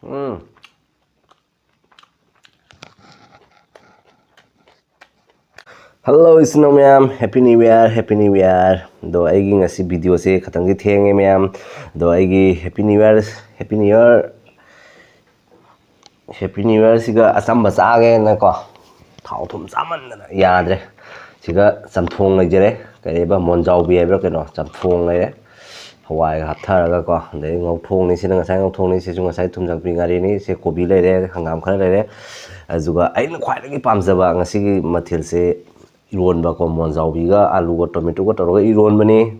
Hello, it's no Mayam. Happy New Year, Happy New Year. Do I ging a si video say Katangi Tang Mayam. Do I gi Happy New Year, Happy New Year. Happy New Year siga asam basage na ko. Thao thum saman na yadre. Siga Chamthong lai jere. Kay ba monjau bi ba keno Chamthong lai. Hawai hap tharaga ko. Dei ngau thong ni sina ngasai ngau thong ni si chung ngasai thum jang pi ngari ni se kobi lai re hangam khara lai re. Azuga aina khwaidagi pamjaba ngasi mathil se Eronba ko monjau biga alu ko tomato ko toroga Eronba ni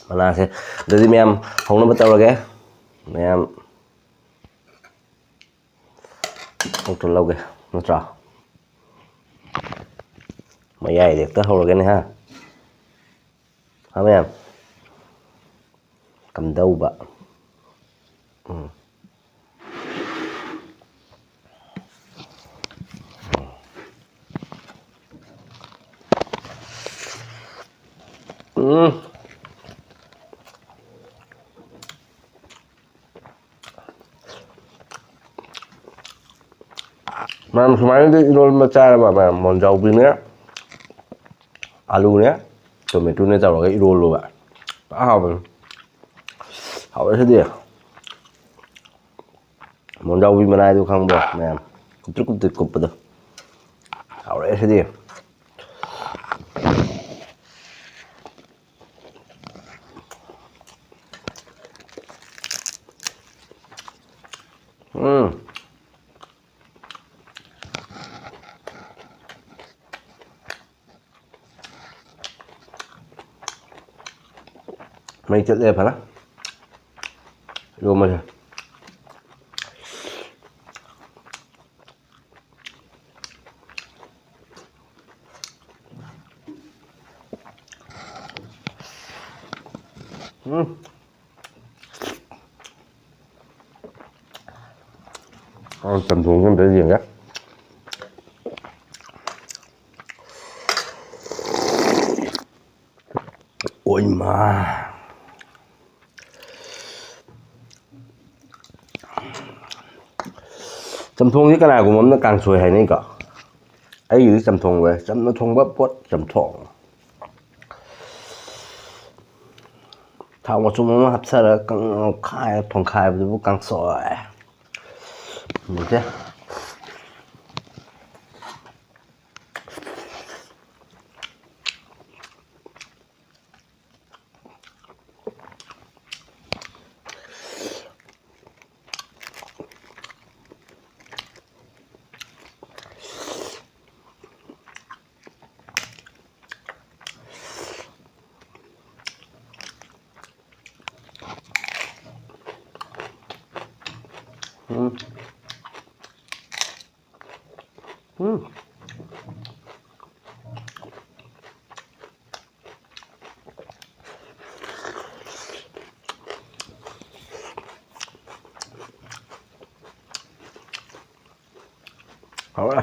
mana se dadi Mayam hongna batawage Mayam to lauge natra mayai de ta horoge ni ha Mayam cầm đâu ba Mayam semuanya itu Eronba cara ba Mayam monjau bi ne alu ne tomato ne toroga Eronba ba hao thế dia monjau bi mana itu khang bo Mayam kutruk kup pada hao thế dia mấy chất đẹp hả vô mình tầm thường không để gì hết ôi mà Chamthong với cái nào của mắm nó càng sùi hay này cả ấy gì Chamthong về chấm nó thong bắp quất Chamthong thao một số mắm hấp sa là càng khai thong khai với bút càng sỏi như thế hảo rồi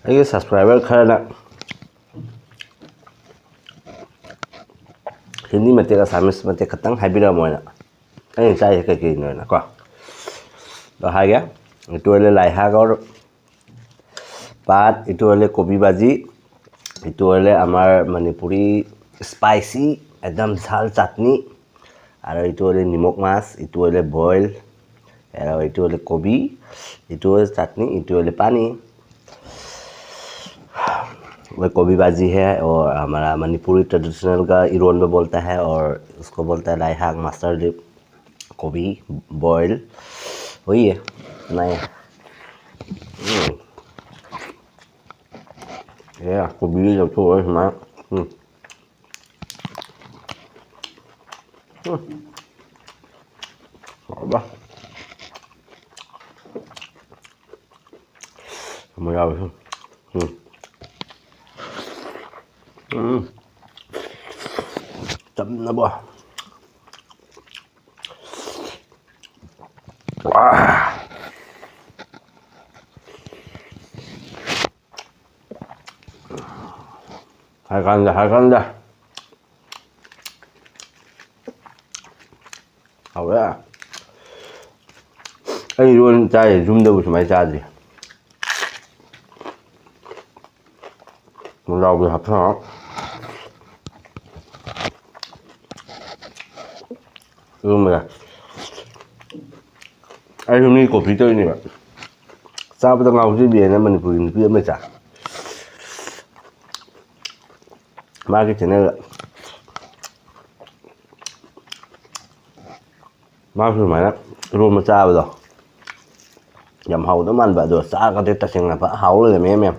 cái subscriber khá là Hindi mati ka samis mati katang taobiramu na ay sai ka kino na ko do haga itu ole lai hagor pat itu ole kobi baji itu ole amar Manipuri spicy ekdam jhal chutney aro itu ole nimok mas itu ole boil aro itu ole kobi itu ole chutney itu ole pani वो कोबी भाजी है और हमारा Manipuri traditional का Eronba बोलता है और उसको बोलता है लाई हाक मास्टर डिप कोबी बॉयल वही है नहीं ये कोबी जो तो है हमारा वाह मजा आ chấm nó bò wow. 할간다. 하우야. 아니, 이건 짜이 줌도 좀 많이 짜지. 나오고 합쳐. 이건 뭐야? 아니, 형님 커피 떠있네. 싸보다 나오지, 미에는 Manipuri 피에 몇 짜. 마게 chennal mà luôn mà cha bây giờ nhầm hầu nó ăn vậy rồi xa cái ta xem là phải hầu rồi em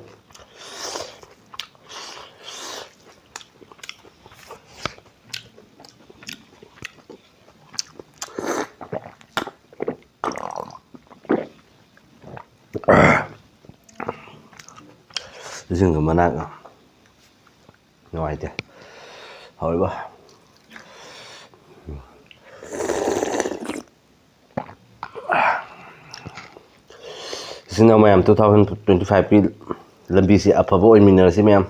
dừng cái mana ngoài thế hỏi ba xin chào mày em 2025 pi lần BC afabo in minor si mày em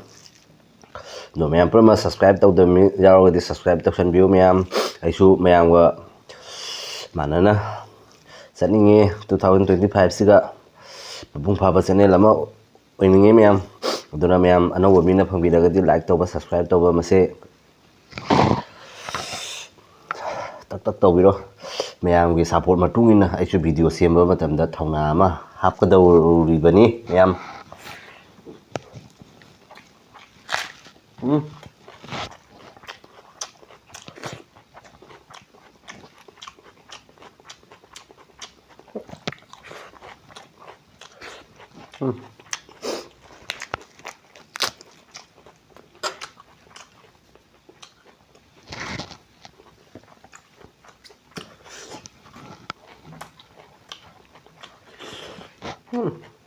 no mày em mà subscribe tao được mi giờ rồi subscribe tao fahanbiu mày em ai su mày em và mana na sẵn nghe 2025 si ga bung pha ba channel lama oin nghe mày em aduna mày em anau mi na phang bi daga di like tao ba subscribe tao ba mase tak tau biro mayam gi support matung ina aichu video semba matamda thauna ma hapkadau ribani mayam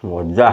ngon ra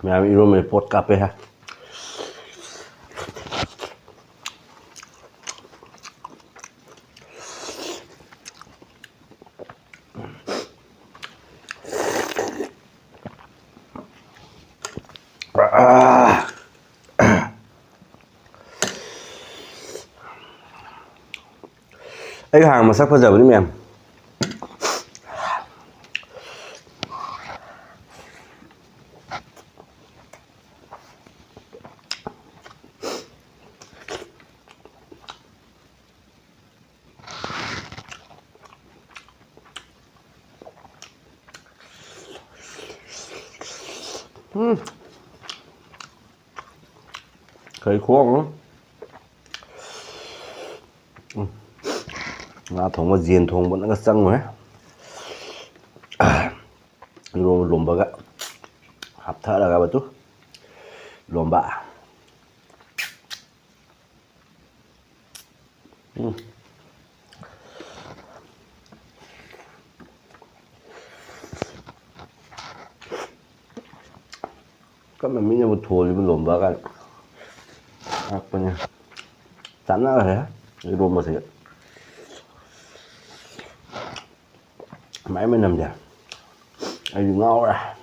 mayam Eronba pot kape ha cái hàng mà sắc bao giờ với em cây khô nữa là thùng mà diền thùng vẫn đang căng rồi luôn lùm bạc hấp thở là cái batu lùm bạ các bạn mình một thua thì lùm bạc cái apa nya channal ya di rumah sih mấy mươi năm giờ anh ngon ra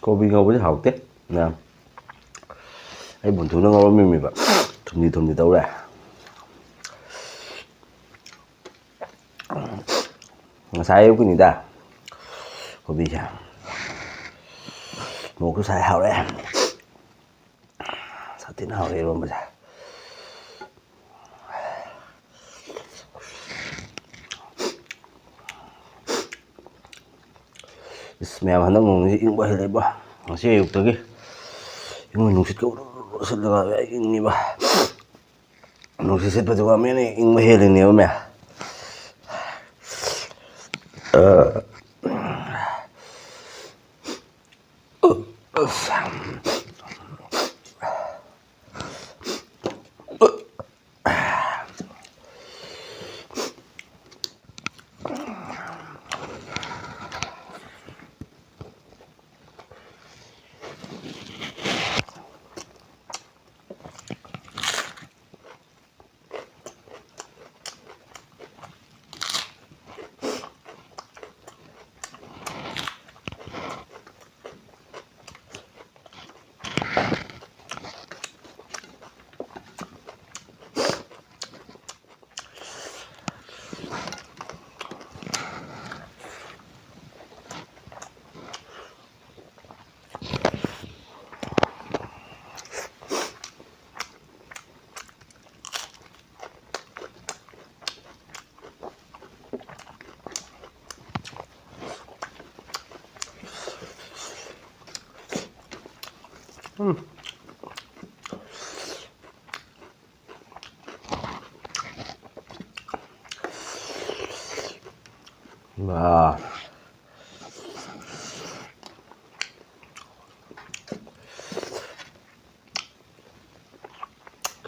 Kopi ngꯧꯕꯁꯦ ꯍꯥꯎꯇꯦ ꯅ ꯑꯩ ꯕꯨꯟꯊꯨꯅ ꯉꯧꯔꯝꯃꯤꯕ ꯊꯨꯝꯗꯤ ꯇꯧꯔꯦ ngài yêu ta có bị sao một cái xài hào đấy sao tiếng hào đây luôn mà sao smell hắn nó ngồi yên bay lại ba nó sẽ yêu tới cái nhưng mà nó sẽ câu sẽ là vậy như ba nó sẽ bắt đầu mấy này yên bay lên nhiều mẹ và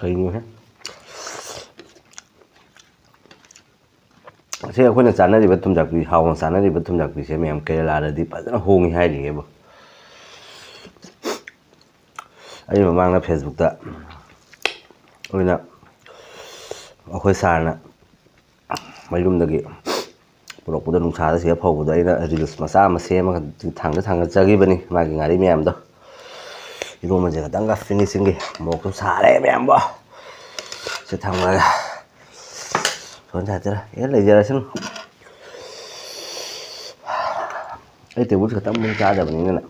kering hết. ꯁꯤ ꯑꯩꯈꯣꯏꯅ ꯆꯥꯅꯔꯤꯕ ꯊꯨꯝꯖꯥꯛꯄꯤ ꯍꯥꯎꯅ ꯆꯥꯅꯔꯤꯕ ꯊꯨꯝꯖꯥꯛꯄꯤꯁꯦ ꯃꯌꯥꯝ ꯀꯦꯔꯂꯥꯗꯗꯤ ꯐꯖꯅ ꯍꯣꯡꯉꯤ ꯍꯥꯏꯔꯤꯑꯦꯕ. ꯑꯩ ꯃꯃꯥꯡꯗ ꯐꯦꯁꯕꯨꯛꯇ ꯑꯣꯏꯅ ꯑꯩꯈꯣꯏ ꯁꯥꯔꯅ ꯃꯌꯨꯝꯗꯒꯤ ꯄꯨꯔꯛꯄꯗ ꯅꯨꯡꯁꯥꯗ ꯁꯤꯗ ꯐꯧꯕꯗꯣ ꯑꯩꯅ ꯔꯤꯜꯁ ꯃꯆꯥ ꯑꯃ ꯁꯦꯝꯃꯒ ꯊꯥꯡꯒꯠꯆꯈꯤꯕꯅꯤ ꯃꯥꯒꯤ ꯉꯥꯔꯤ ꯃꯌꯥꯝꯗꯣ. ꯏꯔꯣꯟꯕꯁꯦ ꯈꯛꯇꯪꯒ ꯐꯤꯅꯤꯁꯤꯡꯒꯤ ꯃꯣꯔꯣꯛꯇꯨ ꯁꯥꯔꯦ ꯃꯌꯥꯝꯕꯣ. ꯁꯤ ꯊꯝꯃꯒ ꯐꯣꯟ ꯁꯥꯇꯔ ꯂꯩꯖꯔꯁꯅꯨ. ꯑꯩ ꯇꯦꯕꯜꯁꯤ ꯈꯛꯇꯪ ꯑꯃꯨꯛ ꯆꯥꯗꯕꯅꯤꯅ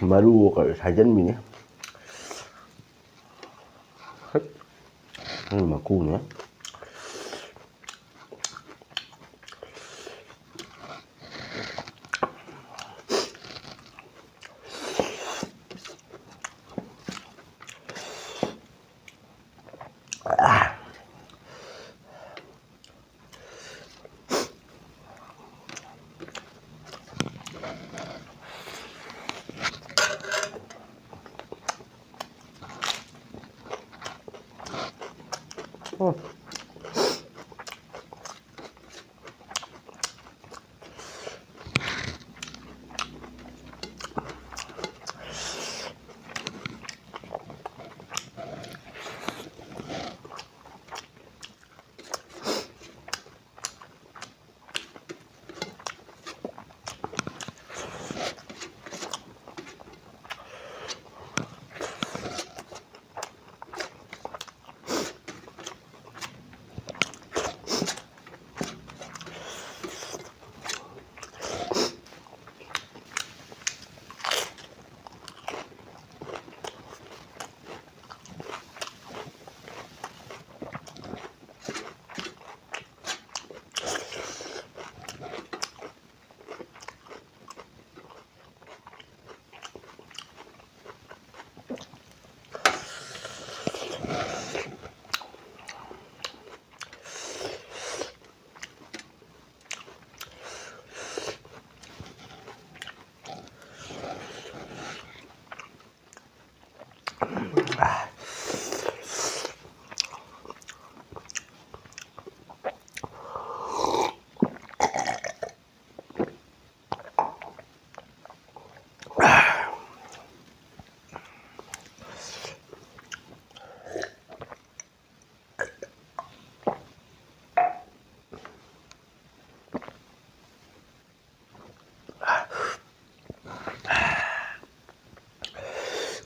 baru kalau sajen bini ini makunya Oh.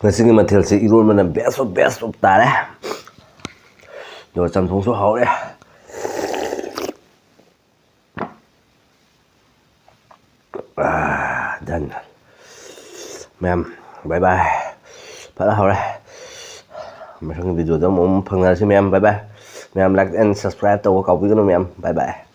Ngasiꯒꯤ ꯃꯊꯦꯜꯁꯤ ꯏꯔꯣꯟꯕꯅ ꯕꯦꯁ ꯑꯣꯐ ꯇꯥꯔꯦ ꯑꯗꯨꯒ ꯆꯝꯊꯣꯡꯁꯨ ꯍꯥꯎꯔꯦ done ma'am bye bye fara hore ꯃꯊꯪꯒꯤ ꯚꯤꯗꯤꯑꯣꯗ ꯑꯃꯨꯛ ꯐꯪꯅꯔꯁꯤ ꯃꯌꯥꯝ bye bye ꯃꯌꯥꯝ like and subscribe ꯇꯧꯕ ꯀꯥꯎꯕꯤꯒꯅꯨ ꯃꯌꯥꯝ bye bye